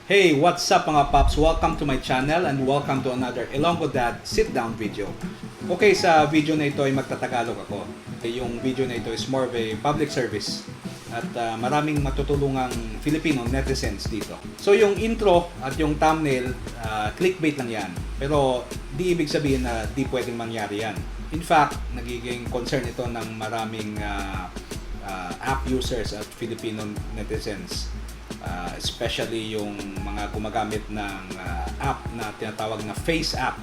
Hey, what's up mga paps? Welcome to my channel and welcome to another Ilonggo Dad sit-down video. Okay, sa video na ito ay magtatagalog ako. Yung video na ito is more of a public service at maraming matutulungang Filipino netizens dito. So yung intro at yung thumbnail, clickbait lang yan. Pero di ibig sabihin na di pwedeng mangyari yan. In fact, nagiging concern ito ng maraming app users at Filipino netizens. Especially yung mga gumagamit ng app na tinatawag na FaceApp.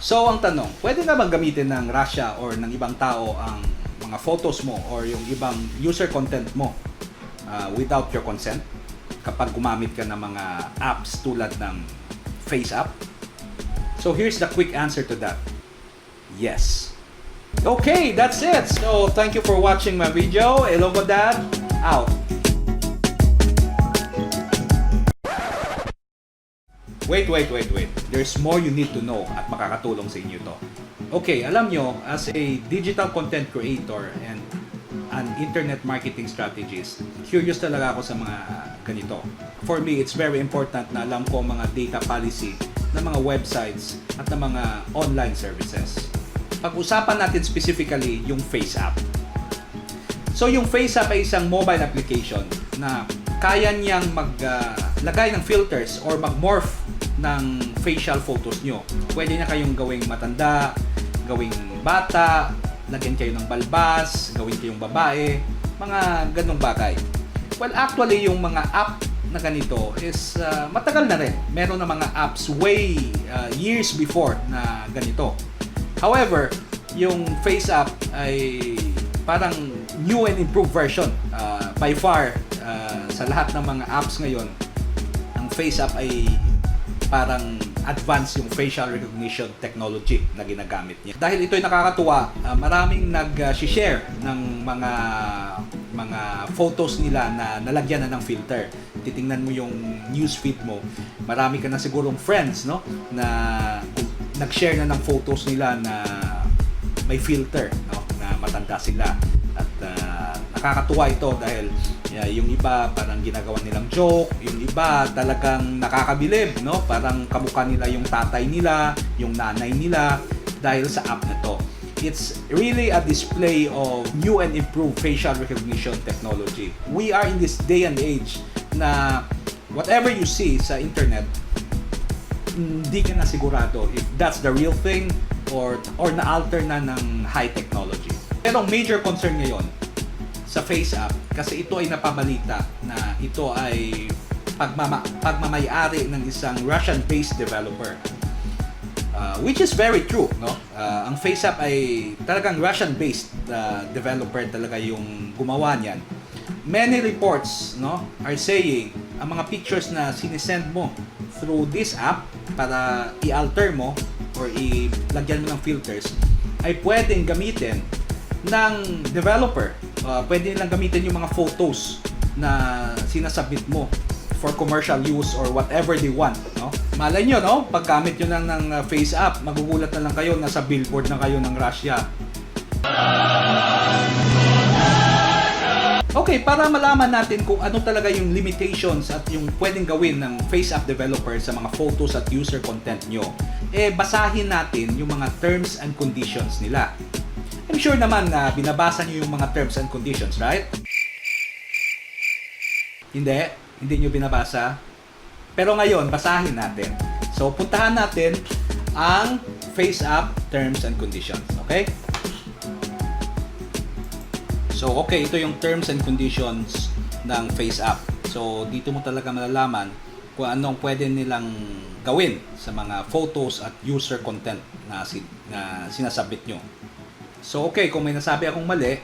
So ang tanong, pwede na bang gamitin ng Russia or ng ibang tao ang mga photos mo or yung ibang user content mo without your consent kapag gumamit ka ng mga apps tulad ng FaceApp? So here's the quick answer to that. Yes. Okay, that's it. So thank you for watching my video. Ilonggo Dad, out. Wait. There's more you need to know at makakatulong sa inyo to. Okay, alam nyo, as a digital content creator and an internet marketing strategist, curious talaga ako sa mga ganito. For me, it's very important na alam ko mga data policy ng mga websites at ng mga online services. Pag-usapan natin specifically yung FaceApp. So yung FaceApp ay isang mobile application na kaya niyang maglagay ng filters or mag-morph ng facial photos nyo. Pwede na kayong gawing matanda, gawing bata, lagyan kayo ng balbas, gawin kayong babae, mga ganong bagay. Well, actually, yung mga app na ganito is matagal na rin. Meron na mga apps way years before na ganito. However, yung FaceApp ay parang new and improved version. By far, sa lahat ng mga apps ngayon, ang FaceApp ay parang advanced yung facial recognition technology na ginagamit niya. Dahil ito ay nakakatuwa, maraming nag-share ng mga photos nila na nalagyan na ng filter. Titingnan mo yung newsfeed mo, marami ka na sigurong friends, no, na nag-share na ng photos nila na may filter, no, na matanda sila. At nakakatuwa ito dahil yung iba parang ginagawa nilang joke, yung iba talagang nakakabilib, no? Parang kamukha nila yung tatay nila, yung nanay nila dahil sa app na to. It's really a display of new and improved facial recognition technology. We are in this day and age na whatever you see sa internet, hindi ka na sigurado if that's the real thing or na-alter na ng high technology. Pero major concern ngayon sa FaceApp, kasi ito ay napabalita na ito ay pagmamayari ng isang Russian-based developer. Which is very true, no? Ang FaceApp ay talagang Russian-based developer talaga yung gumawa niyan. Many reports, no, are saying ang mga pictures na sinisend mo through this app para i-alter mo or ilagyan mo ng filters ay pwedeng gamitin ng developer. Pwede nilang gamitin yung mga photos na sinasubmit mo for commercial use or whatever they want, no? Malay nyo, no? Paggamit nyo lang ng FaceApp, magugulat na lang kayo, nasa billboard na kayo ng Russia. Okay, para malaman natin kung ano talaga yung limitations at yung pwedeng gawin ng FaceApp developer sa mga photos at user content nyo, basahin natin yung mga terms and conditions nila. I'm sure naman na binabasa niyo yung mga terms and conditions, right? Hindi niyo binabasa. Pero ngayon, basahin natin. So, puntahan natin ang FaceApp terms and conditions, okay? So, okay, ito yung terms and conditions ng FaceApp. So, dito mo talaga malalaman kung anong pwede nilang gawin sa mga photos at user content na sinasubmit nyo. So okay, kung may nasabi akong mali,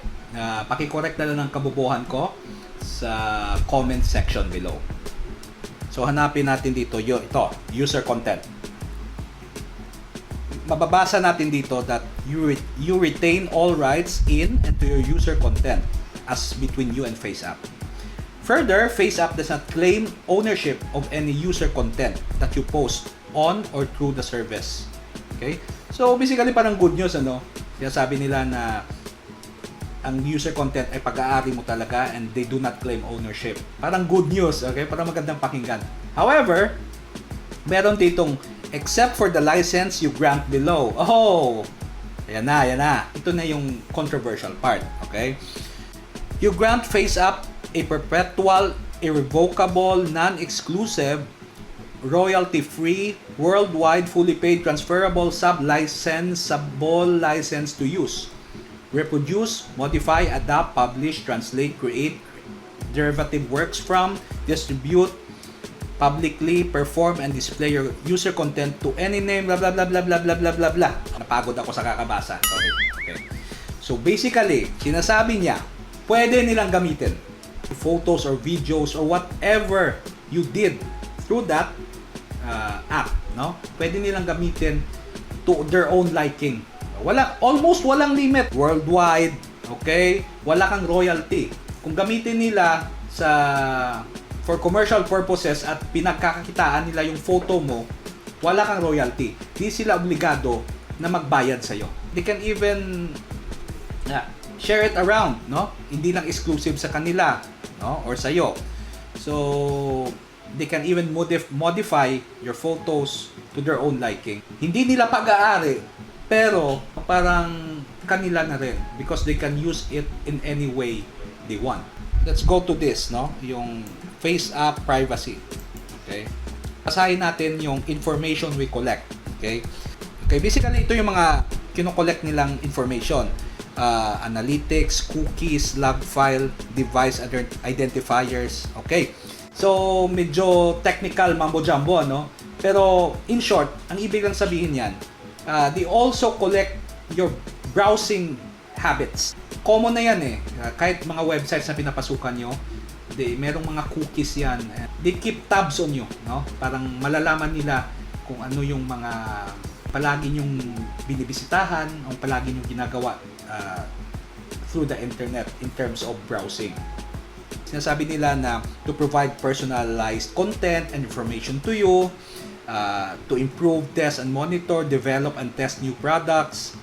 paki-correct na lang ng kabubuhan ko sa comment section below. So hanapin natin dito, ito, user content. Mababasa natin dito that you retain all rights in and to your user content as between you and FaceApp. Further, FaceApp does not claim ownership of any user content that you post on or through the service. Okay? So basically parang good news, ano? Kaya sabi nila na ang user content ay pag-aari mo talaga and they do not claim ownership. Parang good news, okay? Parang magandang pakinggan. However, meron ditong except for the license you grant below. Oh! Ayan na. Ito na yung controversial part, okay? You grant FaceApp a perpetual, irrevocable, non-exclusive, royalty-free, worldwide, fully paid, transferable, sub-licensable license to use, reproduce, modify, adapt, publish, translate, create derivative works from, distribute, publicly perform and display your user content to any name, blah blah blah blah blah blah blah blah blah. Napagod ako sa kakabasa. Sorry. Okay. So basically, sinasabi niya, pwede nilang gamitin photos or videos or whatever you did through that app, no? Pwede nilang gamitin to their own liking. Almost walang limit worldwide, okay? Wala kang royalty. Kung gamitin nila for commercial purposes at pinagkakakitaan nila yung photo mo, wala kang royalty. Hindi sila obligado na magbayad sa iyo. They can even share it around, no? Hindi lang exclusive sa kanila, no? Or sa iyo. So they can even modify your photos to their own liking. Hindi nila pag-aari, pero parang kanila na rin because they can use it in any way they want. Let's go to this, no? Yung FaceApp privacy. Okay? Basahin natin yung information we collect. Okay? Okay, basically ito yung mga kino-collect nilang information. Analytics, cookies, log file, device identifiers. Okay. So, medyo technical mambo-jumbo, no? Pero, in short, ang ibig lang sabihin yan, they also collect your browsing habits. Common na yan eh. Kahit mga websites na pinapasukan nyo, merong mga cookies yan. They keep tabs on you, no? Parang malalaman nila kung ano yung mga palagi nyong binibisitahan o palagi nyong ginagawa through the internet in terms of browsing. Sinasabi nila na to provide personalized content and information to you, to improve, test and monitor, develop and test new products,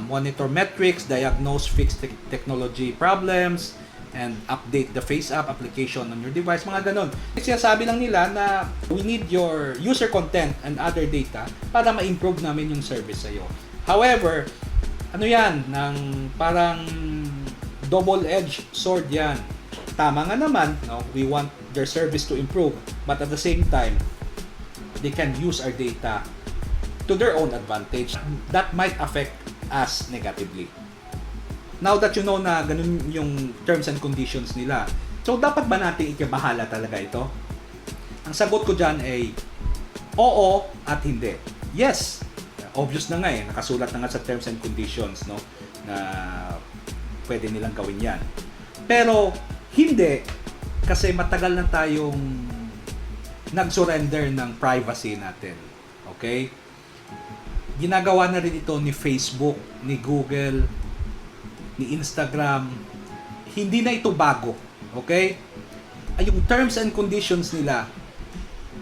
monitor metrics, diagnose fixed technology problems, and update the FaceApp application on your device, mga ganon. Sinasabi lang nila na we need your user content and other data para ma-improve namin yung service sa'yo. However, ano yan, parang double-edged sword yan. Tama nga naman, no? We want their service to improve, but at the same time, they can use our data to their own advantage. That might affect us negatively. Now that you know na ganun yung terms and conditions nila, so dapat ba natin ikabahala talaga ito? Ang sagot ko dyan ay oo at hindi. Yes, obvious na nga eh, nakasulat na nga sa terms and conditions, no, na pwede nilang gawin yan. Pero hindi, kasi matagal na tayong nag-surrender ng privacy natin. Okay? Ginagawa na rin ito ni Facebook, ni Google, ni Instagram. Hindi na ito bago. Okay? Ay, yung terms and conditions nila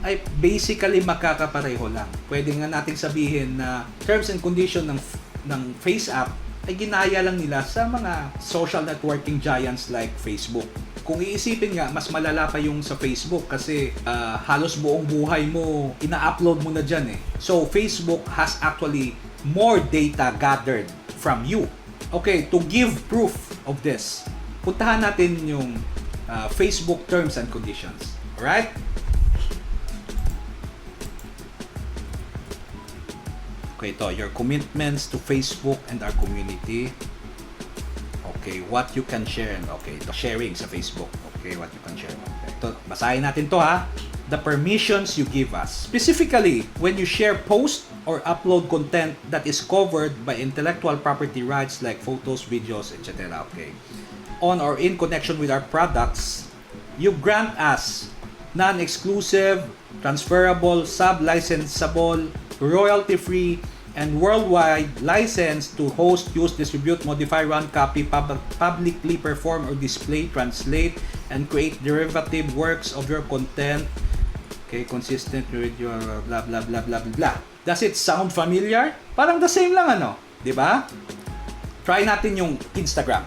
ay basically makakapareho lang. Pwede nga nating sabihin na terms and condition ng FaceApp ay ginaya lang nila sa mga social networking giants like Facebook. Kung iisipin nga, mas malala pa yung sa Facebook kasi halos buong buhay mo, ina-upload mo na dyan eh. So, Facebook has actually more data gathered from you. Okay, to give proof of this, puntahan natin yung Facebook terms and conditions. Alright? Okay, ito, your commitments to Facebook and our community. Okay, what you can share. Okay, ito, sharing sa Facebook. Okay, what you can share. Okay, ito, basahin natin to ha. The permissions you give us. Specifically, when you share post or upload content that is covered by intellectual property rights like photos, videos, etc. Okay. On or in connection with our products, you grant us non-exclusive, transferable, sub-licensable, royalty-free, and worldwide license to host, use, distribute, modify, run, copy, publicly perform or display, translate, and create derivative works of your content. Okay, consistent with your blah blah blah blah blah. Does it sound familiar? Parang the same lang ano, 'di ba? Try natin yung Instagram.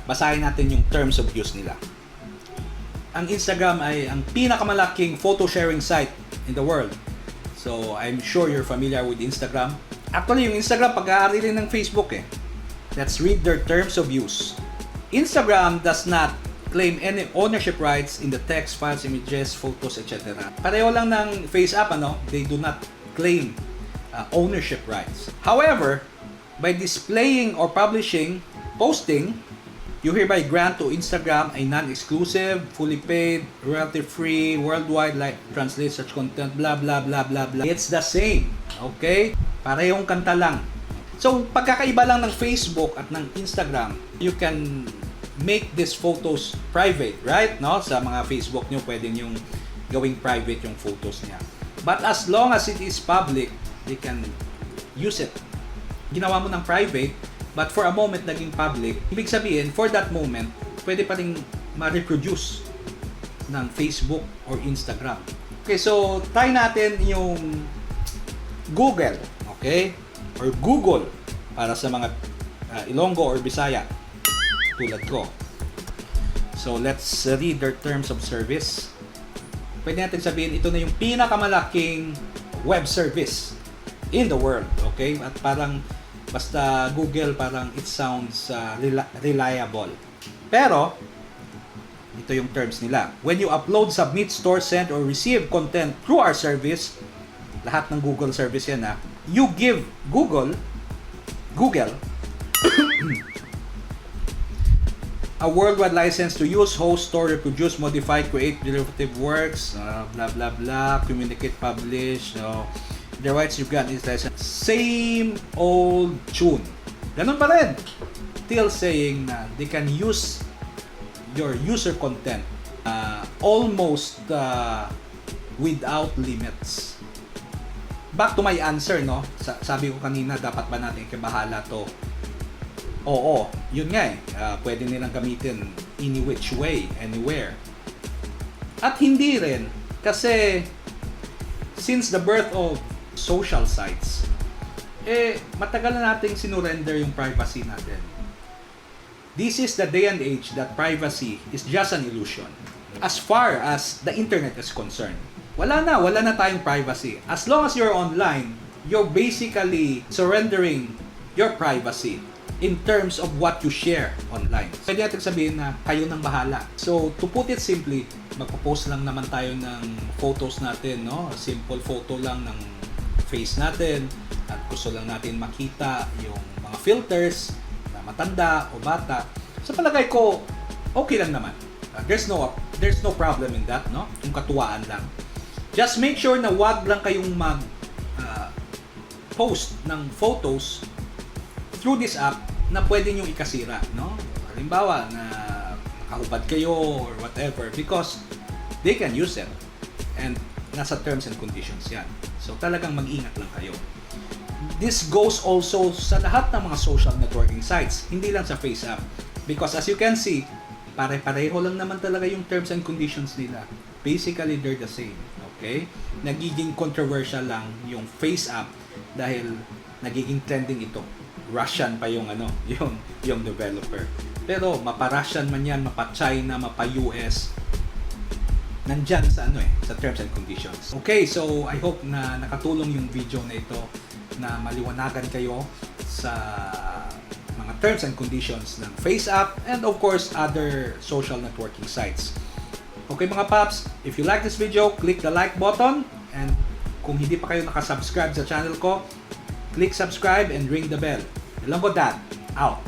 basahin natin yung terms of use nila. Ang Instagram ay ang pinakamalaking photo sharing site in the world. So, I'm sure you're familiar with Instagram. Actually, yung Instagram, pag-aari rin ng Facebook eh. Let's read their terms of use. Instagram does not claim any ownership rights in the text, files, images, photos, etc. Pareho lang ng FaceApp, ano? They do not claim ownership rights. However, by displaying or publishing, posting, you hereby grant to Instagram a non-exclusive, fully paid, royalty-free, worldwide, like translate such content, blah blah blah blah blah. It's the same, okay? Parehong kanta lang. So, pagkakaiba lang ng Facebook at ng Instagram, you can make these photos private, right? No? Sa mga Facebook nyo, pwede nyo gawing private yung photos niya. But as long as it is public, they can use it. Ginawa mo ng private, but for a moment naging public, ibig sabihin, for that moment, pwede pa rin ma-reproduce ng Facebook or Instagram. Okay, so try natin yung Google, okay? Or Google para sa mga Ilonggo or Bisaya tulad ko. So let's read their terms of service. Pwede natin sabihin, ito na yung pinakamalaking web service in the world, okay? At parang basta Google, parang it sounds reliable. Pero, ito yung terms nila. When you upload, submit, store, send, or receive content through our service, lahat ng Google service yan ha, you give Google a worldwide license to use, host, store, reproduce, modify, create derivative works, blah blah blah, communicate, publish, the rights you grant is license. Same old tune. Ganun pa rin. Still saying na they can use your user content almost without limits. Back to my answer, no? Sabi ko kanina, dapat ba natin ikibahala to? Oo, yun nga eh. Pwede nilang gamitin any which way, anywhere. At hindi rin, kasi since the birth of social sites, matagal na nating sinurrender yung privacy natin. This is the day and age that privacy is just an illusion. As far as the internet is concerned, wala na tayong privacy. As long as you're online, you're basically surrendering your privacy in terms of what you share online. Pwede natin sabihin na kayo nang bahala. So, to put it simply, magpo-post lang naman tayo ng photos natin, no? Simple photo lang ng face natin at gusto lang natin makita yung mga filters na matanda o bata. Sa palagay ko, okay lang naman. There's no problem in that, no? Yung katuwaan lang. Just make sure na wag lang kayong post ng photos through this app na pwede nyo ikasira, no? Halimbawa na nakahubad kayo or whatever, because they can use it and nasa terms and conditions yan. So talagang mag-ingat lang kayo. This goes also sa lahat ng mga social networking sites, hindi lang sa FaceApp. Because as you can see, pare-pareho lang naman talaga yung terms and conditions nila. Basically, they're the same. Okay? Nagiging controversial lang yung FaceApp dahil nagiging trending ito. Russian pa yung yung developer. Pero mapa-Russian man yan, mapa-China, mapa-US, nandyan sa sa terms and conditions. Okay, so I hope na nakatulong yung video na ito na maliwanagan kayo sa mga terms and conditions ng FaceApp and of course other social networking sites. Okay mga paps, if you like this video, click the like button, and kung hindi pa kayo nakasubscribe sa channel ko, click subscribe and ring the bell. Ilonggo Dad, out!